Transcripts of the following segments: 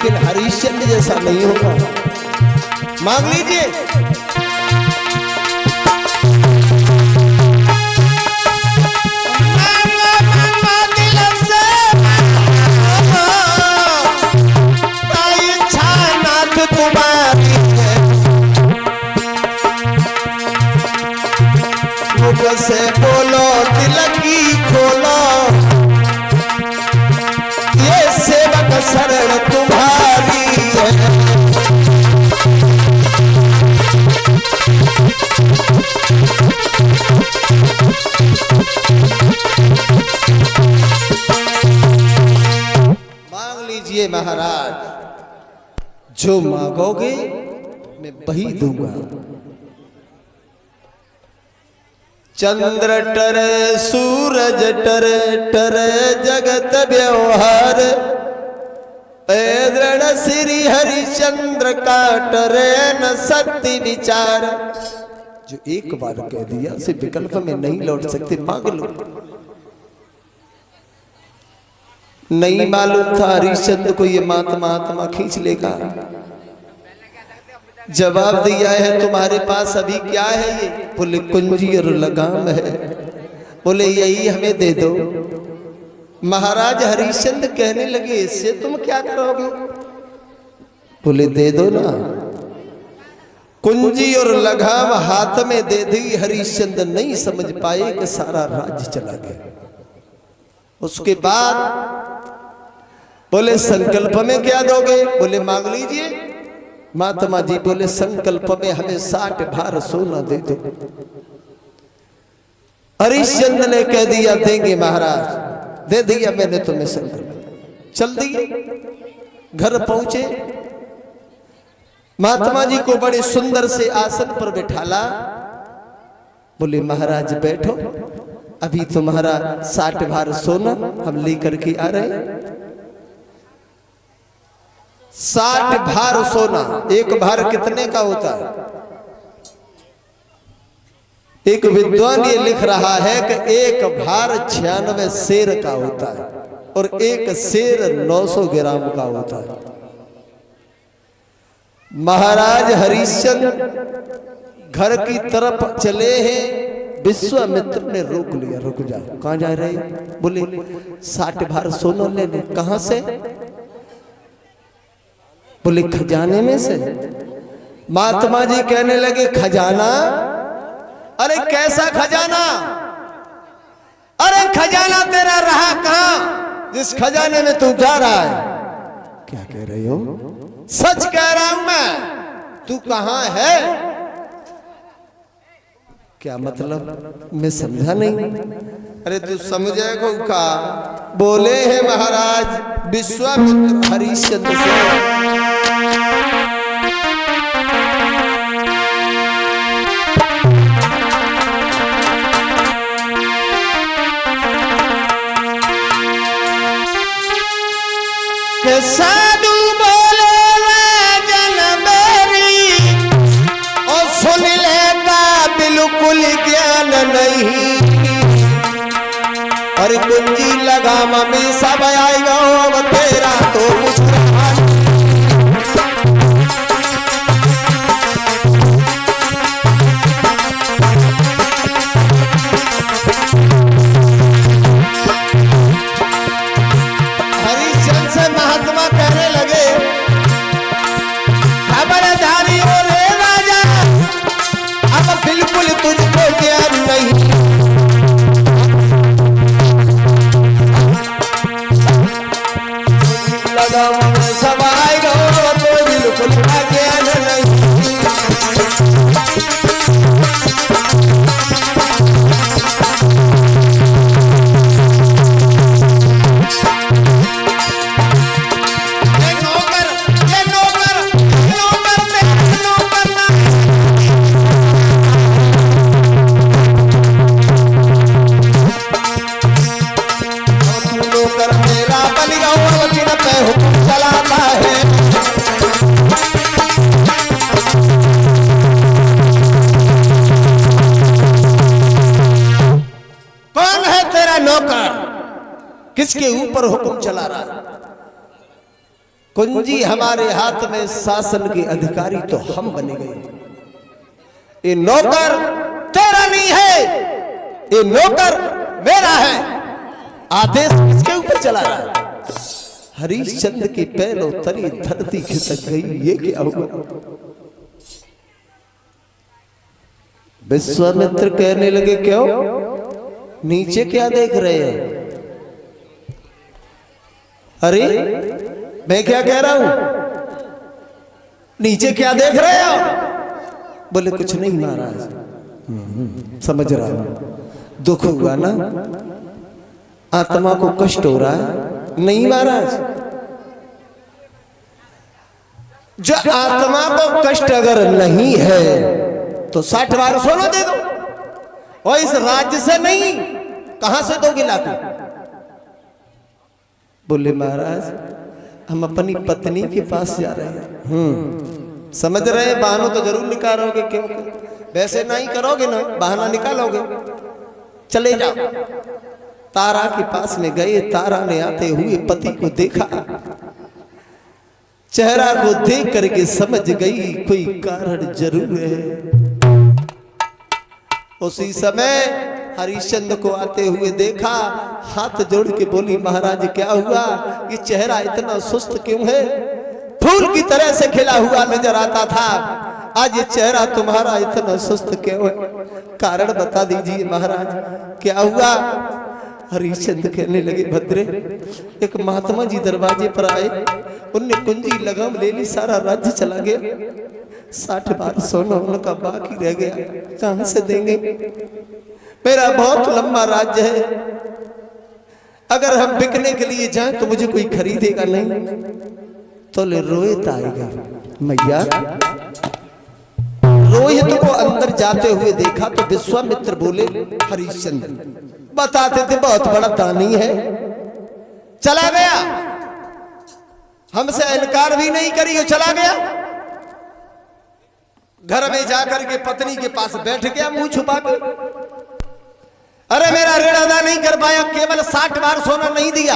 लेकिन हरिश्चंद्र जैसा नहीं होगा। मांग लीजिए। से बोलो दिल की खोलो, ये सेवक शरण तुम्हारी है। मांग लीजिए महाराज, जो मांगोगे मैं वही दूंगा। चंद्र टरे सूरज टरे टरे जगत व्यवहार, दृढ़ श्री हरिश्चंद्र का टरे न सत्य विचार। जो एक बार कह दिया से विकल्प में नहीं लौट सकते। मांग लो। नहीं मालूम था हरिश्चंद्र को ये महात्मा खींच लेगा। जवाब दिया है तुम्हारे पास अभी क्या है ये? बोले कुंजी और लगाम है। बोले यही हमें दे दो। महाराज हरिश्चंद्र कहने लगे इससे तुम क्या करोगे? बोले दे दो ना। कुंजी और लगाम हाथ में दे दी। हरिश्चंद्र नहीं समझ पाए कि सारा राज्य चला गया। उसके बाद बोले संकल्प में क्या दोगे? बोले मांग लीजिए। महात्मा जी बोले संकल्प में हमें 60 भार सोना दे दो। हरिश्चंद्र ने कह दिया देंगे महाराज। दे दिया मैंने तुम्हें संकल्प। चल दिए। घर पहुंचे। महात्मा जी को बड़े सुंदर से आसन पर बिठाला। बोले महाराज बैठो, अभी तुम्हारा 60 भार सोना हम लेकर के आ रहे हैं। 60 भार सोना। एक भार कितने का होता है? एक विद्वान ये लिख रहा है कि एक भार 96 सेर का होता है और एक सेर 900 ग्राम का होता है। महाराज हरिश्चंद्र घर की तरफ चले हैं। विश्वामित्र ने रोक लिया। रुक जाओ। कहां जा रहे? बोले 60 भार सोना लेने। कहां से? बोले खजाने में से। महात्मा जी कहने लगे खजाना? अरे कैसा खजाना? अरे खजाना तेरा रहा कहां जिस खजाने में तू जा रहा है? क्या कह रहे हो? सच कह रहा हूं मैं। तू कहां है? क्या मतलब? मैं समझा नहीं। अरे तू समझेगा का? बोले हैं महाराज विश्वामित्र हरिश्चंद्र से। साधु बोले राजन मेरी और सुन लेगा बिल्कुल ज्ञान नहीं। और कुंजी लगाम में सब आएगा अब तेरा तो मुस्कुरा। हरिश्चंद्र से महात्मा कहने लगे खबरदारी हो रे राजा, अब बिल्कुल तुझको ज्ञान नहीं। सब आएगा तो बिल्कुल ज्ञान नहीं। किसके ऊपर हुक्म चला रहा है? कुंजी हमारे हाथ में, शासन के अधिकारी तो हम बने गए। ये नौकर तेरा नहीं है, ये नौकर मेरा है। आदेश किसके ऊपर चला रहा है? हरिश्चंद्र के पैर उतरी, धरती खिसक गई। ये क्या हुआ? विश्वामित्र कहने लगे, क्यों नीचे क्या देख रहे हैं? अरे मैं क्या कह रहा हूं, नीचे क्या देख रहे हो? बोले कुछ नहीं महाराज। समझ रहा हूं, दुख हुआ ना, आत्मा को कष्ट हो रहा है। नहीं महाराज, जो आत्मा को कष्ट अगर नहीं है तो 60 बार सोना दे दो, और इस राज्य से नहीं, कहां से दोगे लाखों? बोले महाराज हम अपनी पत्नी के पास जा रहे हैं। समझ रहे हैं, बहानों तो जरूर निकालोगे, क्यों? वैसे नहीं करोगे ना, बहाना निकालोगे। चले जाओ। तारा के पास में गए। तारा ने आते हुए पति को देखा, चेहरा को देख करके समझ गई कोई कारण जरूर है। उसी समय हरिश्चंद्र को आते हुए देखा, हाथ जोड़ के बोली, महाराज क्या हुआ? ये चेहरा इतना सुस्त क्यों है? फूल की तरह से खिला हुआ नजर आता था, आज ये चेहरा तुम्हारा इतना सुस्त क्यों है? कारण बता दीजिए महाराज, क्या हुआ? हरिश्चंद्र कहने लगे, भद्रे एक महात्मा जी दरवाजे पर आए, उनने कुंजी लगाम ले ली, सारा राज्य चला गया। 60 बार सोना उनका बाकी रह गया, कहां से देंगे? मेरा बहुत लंबा राज्य है, अगर हम बिकने के लिए जाएं तो मुझे कोई खरीदेगा नहीं। तो ले रोहित आएगा। मैया रोहित को अंदर जाते हुए देखा तो विश्वामित्र बोले, हरिश्चंद्र बताते थे बहुत बड़ा दानी है, चला गया, हमसे इनकार भी नहीं करी, चला गया। घर में जाकर के पत्नी के पास बैठ गया मुंह छुपा कर। अरे मेरा ऋण अदा नहीं कर पाया, केवल 60 बार सोना नहीं दिया।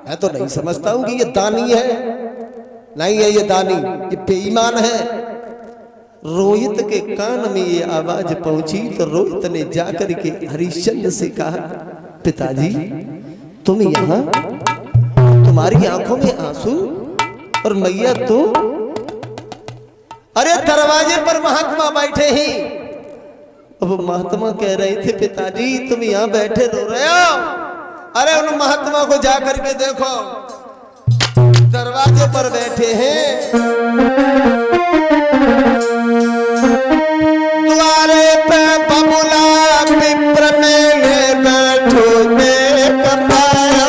मैं तो नहीं समझता हूं कि ये दानी है, नहीं है ये दानी, ये बेईमान है। रोहित के कान में ये आवाज पहुंची तो रोहित ने जाकर के हरिश्चंद्र से कहा, पिताजी तुम यहां, तुम्हारी आंखों में आंसू, और मैया तो? अरे दरवाजे पर महात्मा बैठे ही। अब महात्मा कह रहे थे, पिताजी तुम यहां बैठे रो रहे हो? अरे उन महात्मा को जाकर के देखो, दरवाजे पर बैठे हैं। द्वारे पे बबुला पिपर में बैठो देख पायो।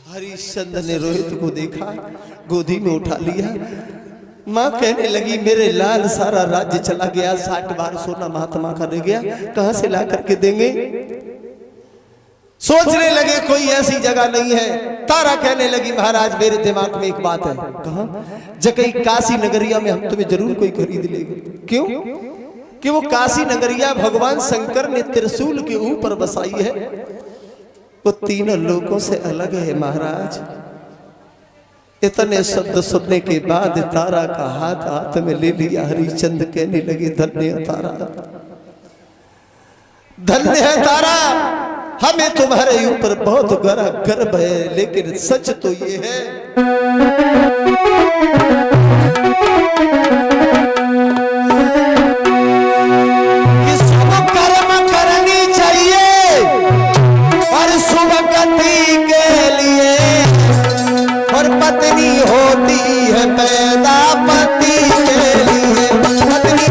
हरिश्चंद्र ने रोहित को देखा, गोदी में उठा लिया, माँ कहने लगी मेरे लाल सारा राज्य चला गया, 60 बार सोना महात्मा का रह गया, कहां से ला करके देंगे। सोचने लगे कोई ऐसी जगह नहीं है। तारा कहने लगी महाराज मेरे दिमाग में एक बात है। कहां? जगह काशी नगरिया में हम तुम्हें जरूर कोई खरीद लेंगे। क्यों? कि वो काशी नगरिया भगवान शंकर ने त्रिशूल के ऊपर बसाई है, वो तीनों लोगों से अलग है महाराज। इतने शब्द सुनने के बाद तारा का हाथ हाथ में ले लिया। हरिश्चंद कहने लगे धन्य है तारा, धन्य है तारा, हमें तुम्हारे ऊपर बहुत बड़ा गर्व है, लेकिन सच तो ये है कि शुभ कर्म करनी चाहिए और शुभ गति के लिए, और पत्नी होती है पैदा पति के लिए, पत्नी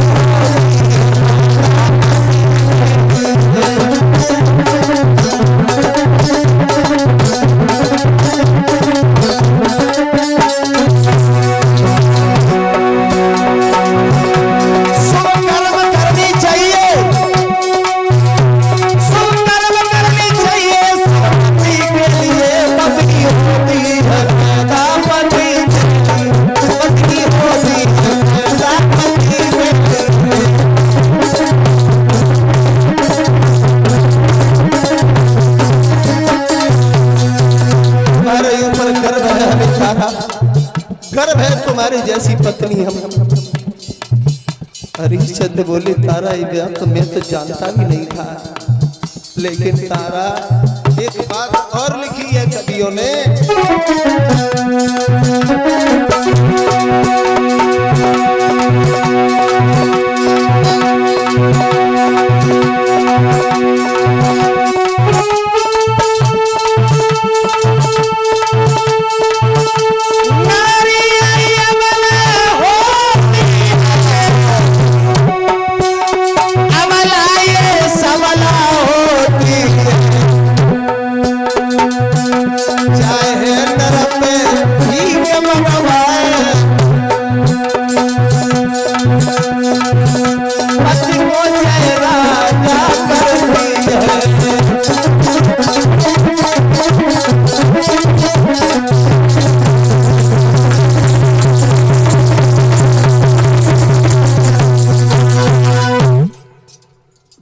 गर्व है तुम्हारी जैसी पत्नी हम। हरिश्चंद बोले तारा ये तो मैं तो जानता भी नहीं था, लेकिन तारा एक बात और लिखी है कवियों ने,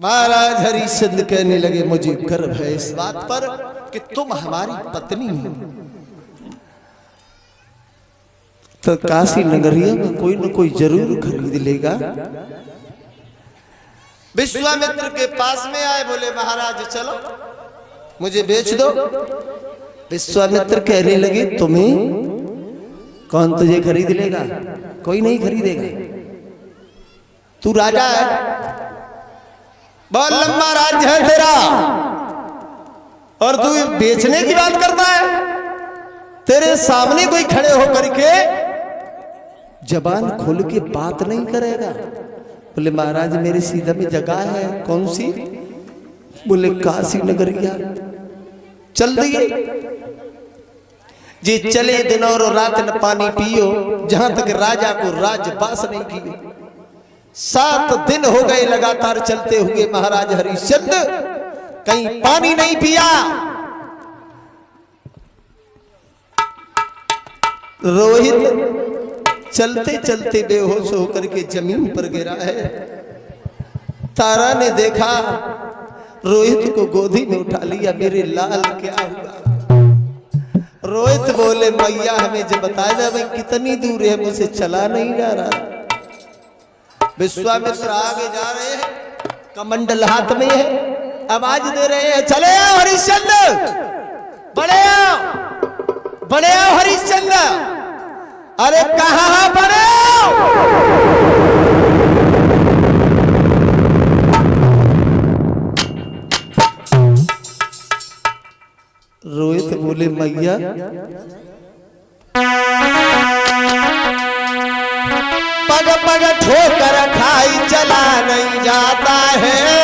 महाराज हरिश्चंद कहने लगे मुझे गर्व है इस बात पर कि तुम हमारी पत्नी हो। तो काशी नगरिया में कोई न कोई जरूर खरीद लेगा। विश्वामित्र के पास में आए, बोले महाराज चलो मुझे बेच दो। विश्वामित्र कहने लगे तुम्हें कौन तुझे खरीद लेगा, कोई नहीं खरीदेगा, तू राजा है, बहुत लंबा राज्य है तेरा, और तू बेचने की बात करता है। तेरे सामने कोई खड़े होकर के जबान खोल के बात नहीं करेगा। बोले महाराज मेरे सीधा में जगह है, कौन सी? बोले काशी नगरिया। चल दिए जी, चले दिन और रात न पानी पियो, जहां तक राजा को राजपास नहीं किए। 7 दिन हो गए लगातार चलते हुए महाराज हरिश्चंद कहीं पानी नहीं पिया। रोहित चलते चलते बेहोश होकर के जमीन पर गिरा है। तारा ने देखा, रोहित को गोदी में उठा लिया। मेरे लाल क्या हुआ? रोहित बोले मैया हमें जो बताया जाए भाई कितनी दूर है, मुझसे चला नहीं जा रहा। विश्वामित्र आगे जा रहे हैं, कमंडल हाथ में है, आवाज दे रहे हैं चले आओ हरिश्चंद्र, बड़े आओ, बड़े आओ हरिश्चंद्र। अरे कहां बड़े आओ? रोहित बोले मैया पग पग ठोकर खाई चला नहीं जाता है।